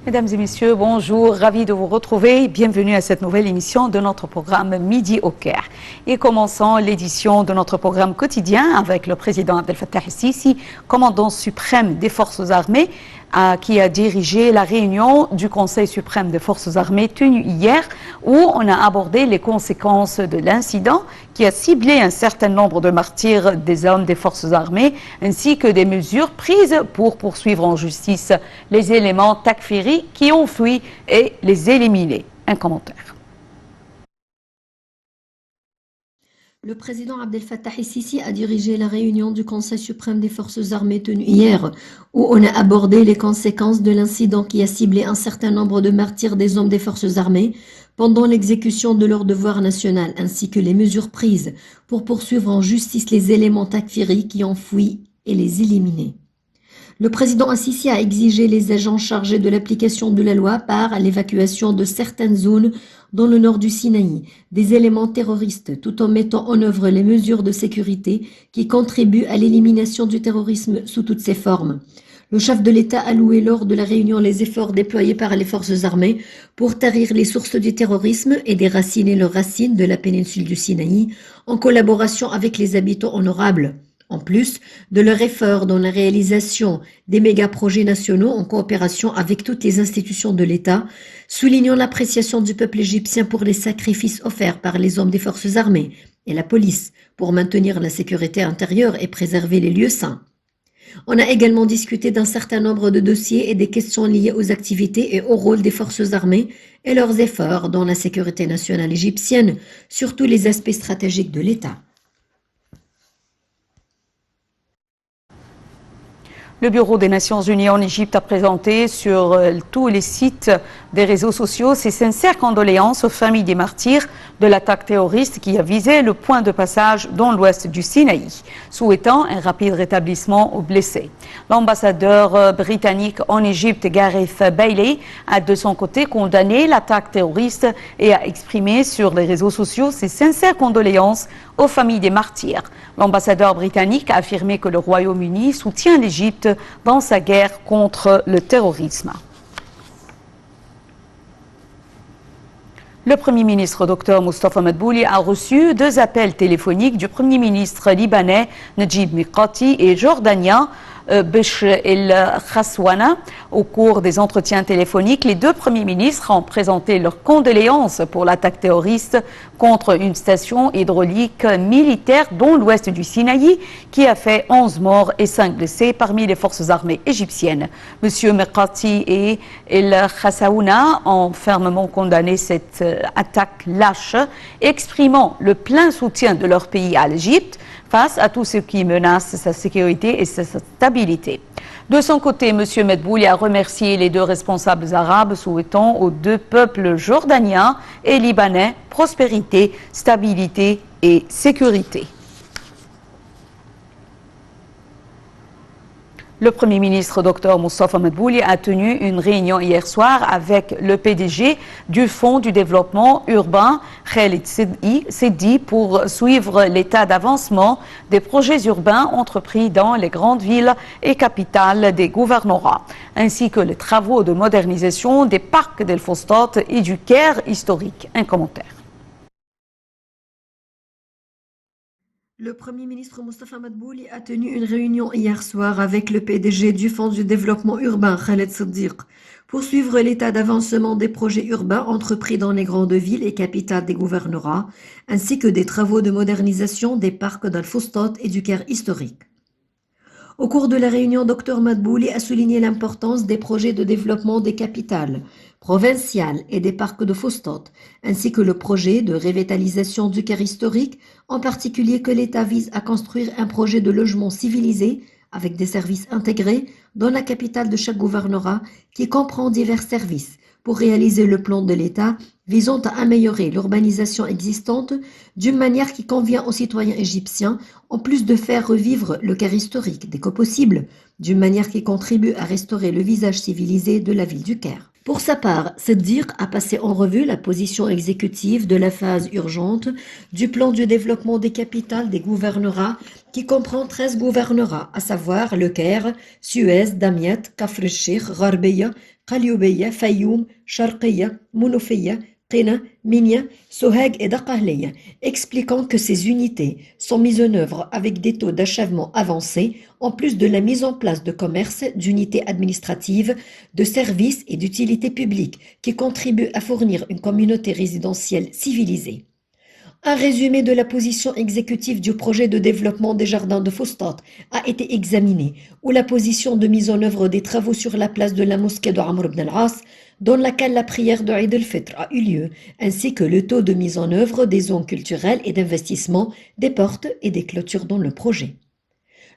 Mesdames et messieurs, bonjour, ravi de vous retrouver. Bienvenue à cette nouvelle émission de notre programme Midi au Caire. Et commençons l'édition de notre programme quotidien avec le président Abdel Fattah el-Sisi, commandant suprême des forces armées, qui a dirigé la réunion du Conseil suprême des forces armées tenue hier, où on a abordé les conséquences de l'incident qui a ciblé un certain nombre de martyrs des hommes des forces armées, ainsi que des mesures prises pour poursuivre en justice les éléments takfiri qui ont fui et les éliminer. Un commentaire. Le président Abdel Fattah el-Sisi a dirigé la réunion du Conseil suprême des forces armées tenue hier, où on a abordé les conséquences de l'incident qui a ciblé un certain nombre de martyrs des hommes des forces armées pendant l'exécution de leur devoir national, ainsi que les mesures prises pour poursuivre en justice les éléments takfiri qui ont fui et les éliminer. Le président al-Sisi a exigé les agents chargés de l'application de la loi par l'évacuation de certaines zones dans le nord du Sinaï, des éléments terroristes, tout en mettant en œuvre les mesures de sécurité qui contribuent à l'élimination du terrorisme sous toutes ses formes. Le chef de l'État a loué lors de la réunion les efforts déployés par les forces armées pour tarir les sources du terrorisme et déraciner leurs racines de la péninsule du Sinaï en collaboration avec les habitants honorables. En plus de leur effort dans la réalisation des méga-projets nationaux en coopération avec toutes les institutions de l'État, soulignant l'appréciation du peuple égyptien pour les sacrifices offerts par les hommes des forces armées et la police pour maintenir la sécurité intérieure et préserver les lieux saints. On a également discuté d'un certain nombre de dossiers et des questions liées aux activités et au rôle des forces armées et leurs efforts dans la sécurité nationale égyptienne, surtout les aspects stratégiques de l'État. Le Bureau des Nations Unies en Égypte a présenté sur tous les sites des réseaux sociaux ses sincères condoléances aux familles des martyrs de l'attaque terroriste qui a visé le point de passage dans l'ouest du Sinaï, souhaitant un rapide rétablissement aux blessés. L'ambassadeur britannique en Égypte, Gareth Bailey, a de son côté condamné l'attaque terroriste et a exprimé sur les réseaux sociaux ses sincères condoléances aux familles des martyrs. L'ambassadeur britannique a affirmé que le Royaume-Uni soutient l'Égypte dans sa guerre contre le terrorisme. Le Premier ministre Dr Moustapha Madbouli a reçu 2 appels téléphoniques du Premier ministre libanais Najib Mikati et jordanien Bishr el-Khaswana. Au cours des entretiens téléphoniques, les 2 premiers ministres ont présenté leurs condoléances pour l'attaque terroriste contre une station hydraulique militaire dans l'ouest du Sinaï qui a fait 11 morts et 5 blessés parmi les forces armées égyptiennes. Monsieur Mikati et el-Khaswana ont fermement condamné cette attaque lâche, exprimant le plein soutien de leur pays à l'Égypte face à tout ce qui menace sa sécurité et sa stabilité. De son côté, M. Madbouli a remercié les 2 responsables arabes, souhaitant aux 2 peuples jordaniens et libanais prospérité, stabilité et sécurité. Le Premier ministre Dr Moustapha Madbouli a tenu une réunion hier soir avec le PDG du Fonds du développement urbain, Khaled Seddi, pour suivre l'état d'avancement des projets urbains entrepris dans les grandes villes et capitales des gouvernorats, ainsi que les travaux de modernisation des parcs d'El Fostat et du Caire historique. Un commentaire. Le Premier ministre Moustapha Madbouli a tenu une réunion hier soir avec le PDG du Fonds du développement urbain, Khaled Seddi, pour suivre l'état d'avancement des projets urbains entrepris dans les grandes villes et capitales des gouvernorats, ainsi que des travaux de modernisation des parcs d'Al Fostat et du Caire historique. Au cours de la réunion, Dr Madbouli a souligné l'importance des projets de développement des capitales provinciales et des parcs de Fostat, ainsi que le projet de revitalisation du Caire historique, en particulier que l'État vise à construire un projet de logement civilisé avec des services intégrés dans la capitale de chaque gouvernorat qui comprend divers services pour réaliser le plan de l'État visant à améliorer l'urbanisation existante d'une manière qui convient aux citoyens égyptiens, en plus de faire revivre le Caire historique dès que possible, d'une manière qui contribue à restaurer le visage civilisé de la ville du Caire. Pour sa part, Siddiq a passé en revue la position exécutive de la phase urgente du plan du développement des capitales des gouvernorats qui comprend 13 gouvernorats, à savoir Le Caire, Suez, Damiette, Kafr el-Sheikh, Gharbeya, Qaliobeya, Fayoum, Sharqiya, Mounofia, Qina, Minya, Sohag et Daqahliya, expliquant que ces unités sont mises en œuvre avec des taux d'achèvement avancés, en plus de la mise en place de commerces, d'unités administratives, de services et d'utilités publiques qui contribuent à fournir une communauté résidentielle civilisée. Un résumé de la position exécutive du projet de développement des jardins de Fustat a été examiné, où la position de mise en œuvre des travaux sur la place de la mosquée de Amr ibn al-As, dans laquelle la prière de Eid al-Fitr a eu lieu, ainsi que le taux de mise en œuvre des zones culturelles et d'investissement, des portes et des clôtures dans le projet.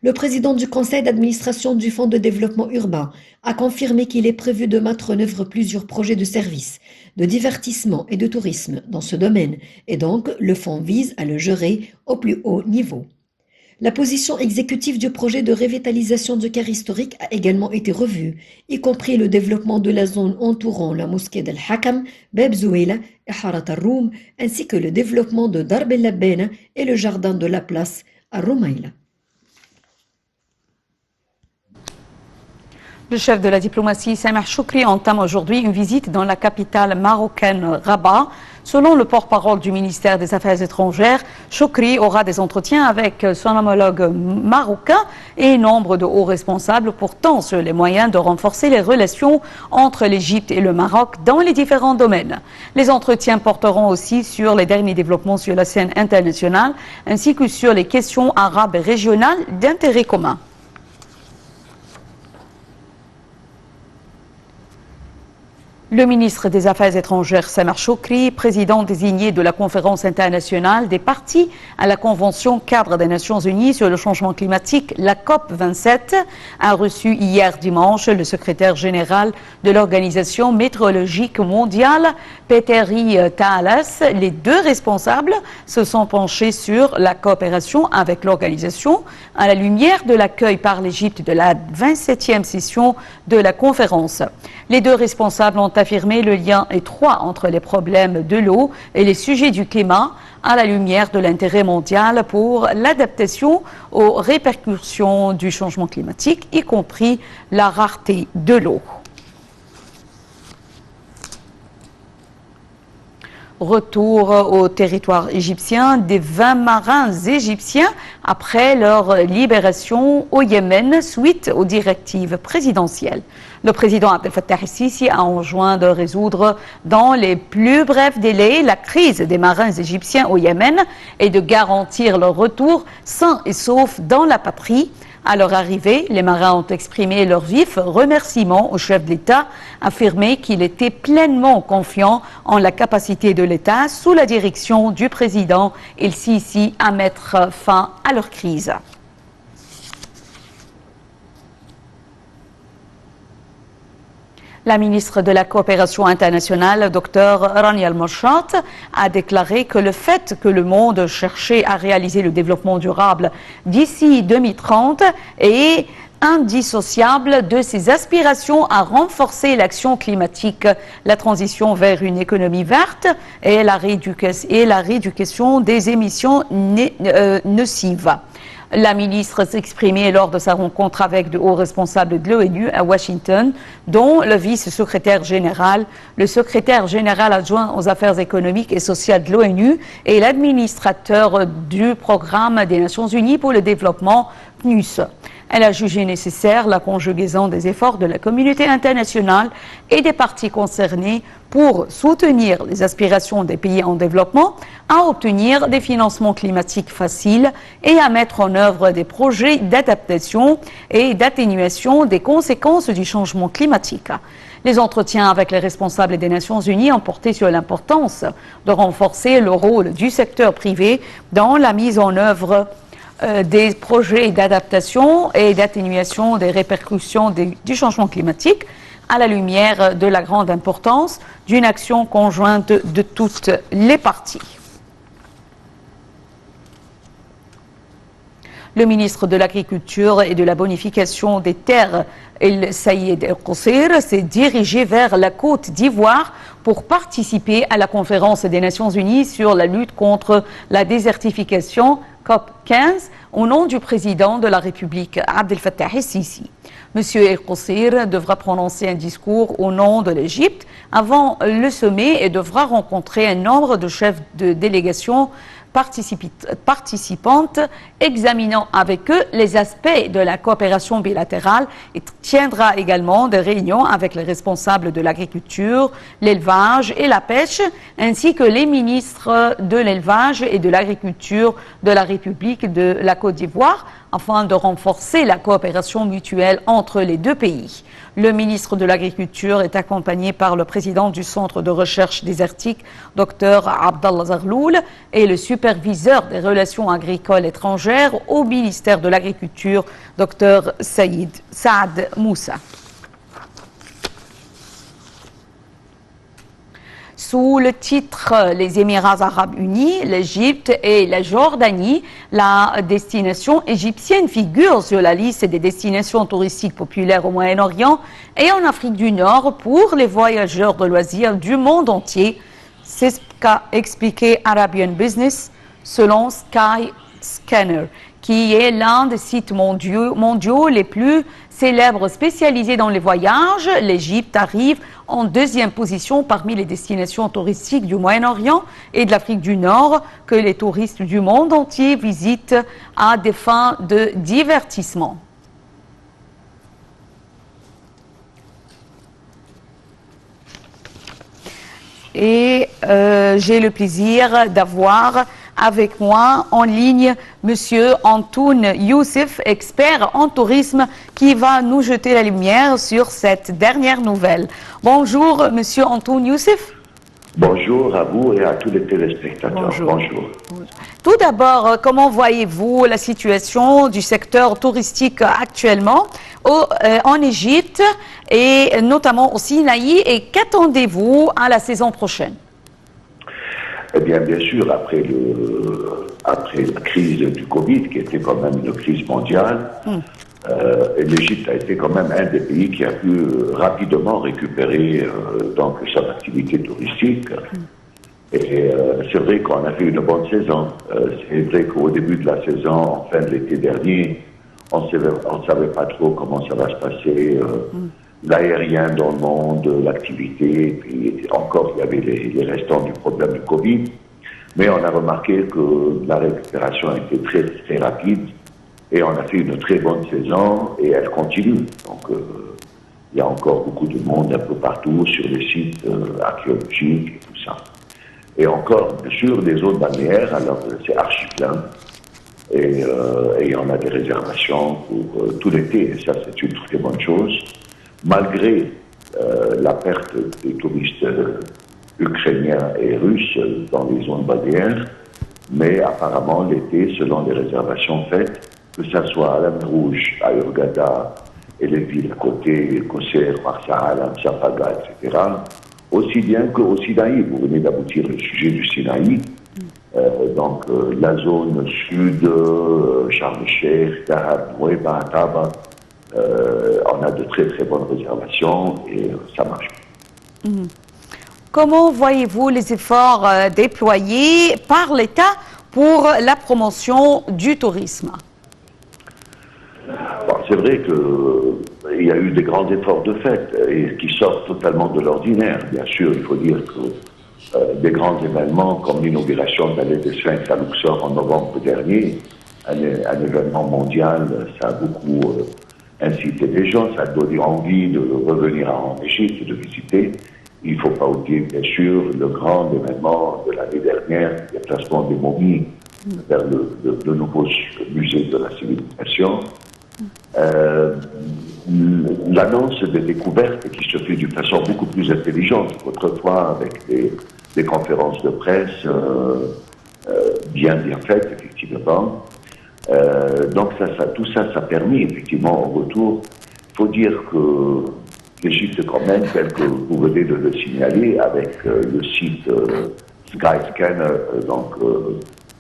Le président du conseil d'administration du Fonds de développement urbain a confirmé qu'il est prévu de mettre en œuvre plusieurs projets de services, de divertissement et de tourisme dans ce domaine, et donc le fonds vise à le gérer au plus haut niveau. La position exécutive du projet de revitalisation du cœur historique a également été revue, y compris le développement de la zone entourant la mosquée d'Al-Hakam, Bab Zouela et Harat al-Roum, ainsi que le développement de Darb el-Labbena et le jardin de la place à Roumaïla. Le chef de la diplomatie, Sameh Choukri, entame aujourd'hui une visite dans la capitale marocaine, Rabat. Selon le porte-parole du ministère des Affaires étrangères, Choukri aura des entretiens avec son homologue marocain et nombre de hauts responsables portant sur les moyens de renforcer les relations entre l'Égypte et le Maroc dans les différents domaines. Les entretiens porteront aussi sur les derniers développements sur la scène internationale ainsi que sur les questions arabes et régionales d'intérêt commun. Le ministre des Affaires étrangères, Sameh Choukri, président désigné de la conférence internationale des parties à la Convention cadre des Nations Unies sur le changement climatique, la COP27, a reçu hier dimanche le secrétaire général de l'Organisation météorologique mondiale, Petteri Taalas. Les deux responsables se sont penchés sur la coopération avec l'organisation à la lumière de l'accueil par l'Égypte de la 27e session de la conférence. Les deux responsables ont affirmé le lien étroit entre les problèmes de l'eau et les sujets du climat à la lumière de l'intérêt mondial pour l'adaptation aux répercussions du changement climatique, y compris la rareté de l'eau. Retour au territoire égyptien des 20 marins égyptiens après leur libération au Yémen suite aux directives présidentielles. Le président Abdel Fattah el-Sisi a enjoint de résoudre dans les plus brefs délais la crise des marins égyptiens au Yémen et de garantir leur retour sain et sauf dans la patrie. À leur arrivée, les marins ont exprimé leur vif remerciement au chef de l'État, affirmé qu'il était pleinement confiant en la capacité de l'État sous la direction du président el-Sisi à mettre fin à leur crise. La ministre de la Coopération internationale, Dr Rania Al-Marchat, a déclaré que le fait que le monde cherchait à réaliser le développement durable d'ici 2030 est indissociable de ses aspirations à renforcer l'action climatique, la transition vers une économie verte et la rééducation des émissions nocives. La ministre s'exprimait lors de sa rencontre avec de hauts responsables de l'ONU à Washington, dont le vice-secrétaire général, le secrétaire général adjoint aux affaires économiques et sociales de l'ONU et l'administrateur du programme des Nations Unies pour le développement, PNUS. Elle a jugé nécessaire la conjugaison des efforts de la communauté internationale et des parties concernées pour soutenir les aspirations des pays en développement à obtenir des financements climatiques faciles et à mettre en œuvre des projets d'adaptation et d'atténuation des conséquences du changement climatique. Les entretiens avec les responsables des Nations Unies ont porté sur l'importance de renforcer le rôle du secteur privé dans la mise en œuvre des projets d'adaptation et d'atténuation des répercussions du changement climatique à la lumière de la grande importance d'une action conjointe de toutes les parties. Le ministre de l'Agriculture et de la Bonification des Terres, El Saïd El Qusseir, s'est dirigé vers la Côte d'Ivoire pour participer à la conférence des Nations Unies sur la lutte contre la désertification COP 15 au nom du président de la République, Abdel Fattah el-Sisi. Monsieur El Qusseir devra prononcer un discours au nom de l'Égypte avant le sommet et devra rencontrer un nombre de chefs de délégation participantes, examinant avec eux les aspects de la coopération bilatérale et tiendra également des réunions avec les responsables de l'agriculture, l'élevage et la pêche, ainsi que les ministres de l'élevage et de l'agriculture de la République de la Côte d'Ivoire, afin de renforcer la coopération mutuelle entre les deux pays. Le ministre de l'Agriculture est accompagné par le président du Centre de recherche désertique, Dr Abdallah Zarloul, et le superviseur des relations agricoles étrangères au ministère de l'Agriculture, Dr Saad Moussa. Sous le titre Les Émirats arabes unis, l'Égypte et la Jordanie, la destination égyptienne figure sur la liste des destinations touristiques populaires au Moyen-Orient et en Afrique du Nord pour les voyageurs de loisirs du monde entier. C'est ce qu'a expliqué Arabian Business selon Skyscanner, qui est l'un des sites mondiaux les plus célèbres spécialisés dans les voyages. L'Égypte arrive en deuxième position parmi les destinations touristiques du Moyen-Orient et de l'Afrique du Nord que les touristes du monde entier visitent à des fins de divertissement. Et j'ai le plaisir d'avoir avec moi en ligne Monsieur Antoun Youssef, expert en tourisme, qui va nous jeter la lumière sur cette dernière nouvelle. Bonjour Monsieur Antoun Youssef. Bonjour à vous et à tous les téléspectateurs. Bonjour. Tout d'abord, comment voyez-vous la situation du secteur touristique actuellement en Égypte et notamment au Sinaï, et qu'attendez-vous à la saison prochaine? Eh bien sûr, après la crise du Covid, qui était quand même une crise mondiale, l'Égypte a été quand même un des pays qui a pu rapidement récupérer donc son activité touristique. Et c'est vrai qu'on a fait une bonne saison. C'est vrai qu'au début de la saison, en fin de l'été dernier, on ne savait pas trop comment ça va se passer. L'aérien dans le monde, l'activité, puis encore il y avait les restants du problème du Covid. Mais on a remarqué que la récupération a été très, très rapide et on a fait une très bonne saison et elle continue. Donc il y a encore beaucoup de monde un peu partout sur les sites archéologiques et tout ça. Et encore, bien sûr, des zones balnéaires, alors c'est archi plein. Et on a des réservations pour tout l'été, et ça c'est une très bonne chose. Malgré la perte des touristes ukrainiens et russes dans les zones balnéaires, mais apparemment l'été, selon les réservations faites, que ce soit à la mer Rouge, à Hurghada et les villes à côté, Qusseir, Marsa Alam, Safaga, etc., aussi bien qu'au Sinaï. Vous venez d'aboutir le sujet du Sinaï. Donc la zone sud, Sharm el-Sheikh, Dahab, Nouéba, Taba, on a de très très bonnes réservations et ça marche. Comment voyez-vous les efforts déployés par l'État pour la promotion du tourisme? Bon, c'est vrai qu'il y a eu des grands efforts de fait et qui sortent totalement de l'ordinaire. Bien sûr, il faut dire que des grands événements comme l'inauguration de l'allée des Sphinx à Luxor en novembre dernier, un événement mondial, ça a beaucoup incité les gens, ça a donné envie de revenir en Égypte, de visiter. Il ne faut pas oublier, bien sûr, le grand événement de l'année dernière, le déplacement des momies vers le nouveau musée de la civilisation. L'annonce des découvertes qui se fait d'une façon beaucoup plus intelligente qu'autrefois, avec des conférences de presse bien faites, effectivement. Donc tout ça a permis, effectivement, au retour. Il faut dire que l'Égypte, quand même, tel que vous venez de le signaler, avec le site Skyscanner, donc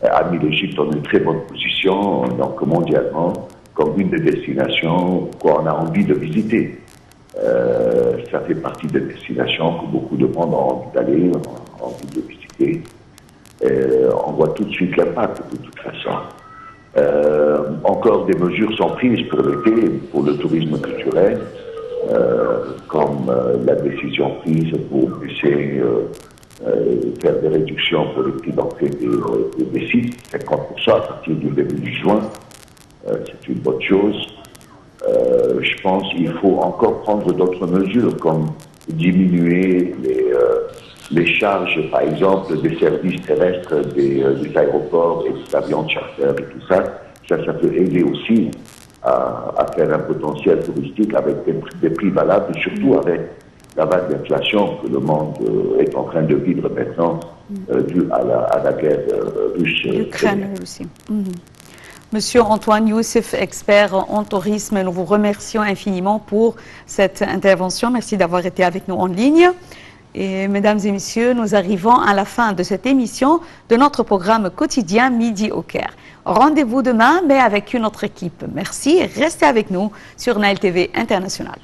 a mis l'Égypte dans une très bonne position, donc mondialement, comme une des destinations qu'on a envie de visiter. Ça fait partie des destinations que beaucoup de monde a envie d'aller, a envie de visiter. On voit tout de suite l'impact de toute façon. Encore des mesures sont prises pour l'été, pour le tourisme culturel, comme la décision prise pour baisser, faire des réductions pour les prix d'entrée des sites, 50% à partir du début du juin. C'est une bonne chose. Je pense qu'il faut encore prendre d'autres mesures, comme diminuer les charges, par exemple, des services terrestres des aéroports et des avions de charter et tout ça. Ça peut aider aussi à faire un potentiel touristique avec des prix valables, surtout avec la vague d'inflation que le monde est en train de vivre maintenant due à la guerre russe. L'Ukraine aussi. Monsieur Antoine Youssef, expert en tourisme, nous vous remercions infiniment pour cette intervention. Merci d'avoir été avec nous en ligne. Et mesdames et messieurs, nous arrivons à la fin de cette émission de notre programme quotidien Midi au Caire. Rendez-vous demain, mais avec une autre équipe. Merci et restez avec nous sur Nile TV International.